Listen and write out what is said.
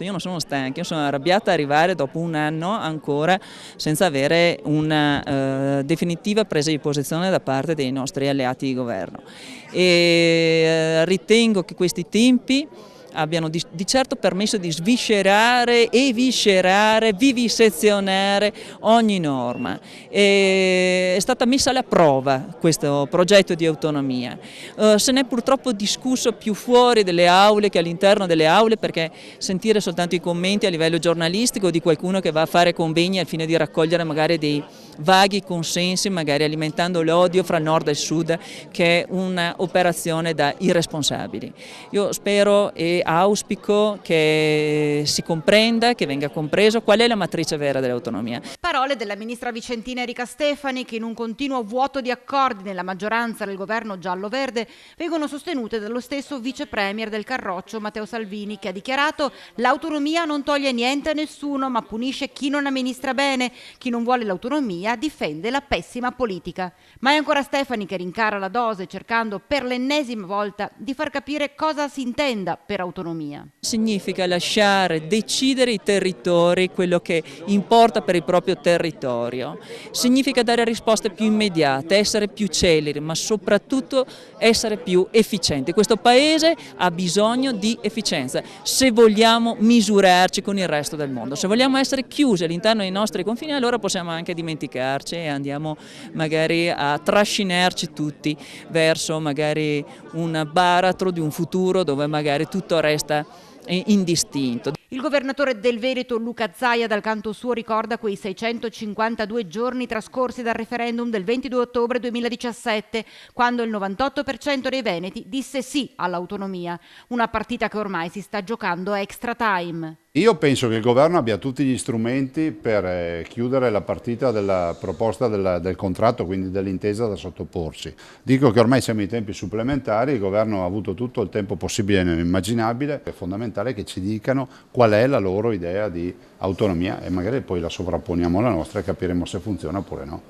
Io non sono stanca, io sono arrabbiata ad arrivare dopo un anno ancora senza avere una definitiva presa di posizione da parte dei nostri alleati di governo. Ritengo che questi tempi abbiano di certo permesso di sviscerare, eviscerare, vivisezionare ogni norma. È stata messa alla prova questo progetto di autonomia. Se ne è purtroppo discusso più fuori delle aule che all'interno delle aule, perché sentire soltanto i commenti a livello giornalistico di qualcuno che va a fare convegni al fine di raccogliere magari dei vaghi consensi, magari alimentando l'odio fra nord e sud, che è un'operazione da irresponsabili. Io spero e auspico che si comprenda, che venga compreso qual è la matrice vera dell'autonomia. Parole della ministra vicentina Erika Stefani, che in un continuo vuoto di accordi nella maggioranza del governo giallo-verde vengono sostenute dallo stesso vice premier del Carroccio Matteo Salvini, che ha dichiarato: l'autonomia non toglie niente a nessuno, ma punisce chi non amministra bene, chi non vuole l'autonomia difende la pessima politica. Ma è ancora Stefani che rincara la dose, cercando per l'ennesima volta di far capire cosa si intenda per autonomia. Significa lasciare decidere i territori quello che importa per il proprio territorio, significa dare risposte più immediate, essere più celeri, ma soprattutto essere più efficienti. Questo Paese ha bisogno di efficienza se vogliamo misurarci con il resto del mondo. Se vogliamo essere chiusi all'interno dei nostri confini, allora possiamo anche dimenticarci e andiamo magari a trascinarci tutti verso magari un baratro di un futuro dove magari tutto resta indistinto. Il governatore del Veneto Luca Zaia dal canto suo ricorda quei 652 giorni trascorsi dal referendum del 22 ottobre 2017, quando il 98% dei veneti disse sì all'autonomia, una partita che ormai si sta giocando extra time. Io penso che il governo abbia tutti gli strumenti per chiudere la partita della proposta del contratto, quindi dell'intesa da sottoporsi. Dico che ormai siamo in tempi supplementari, il governo ha avuto tutto il tempo possibile e immaginabile, è fondamentale che ci dicano qual è la loro idea di autonomia e magari poi la sovrapponiamo alla nostra e capiremo se funziona oppure no.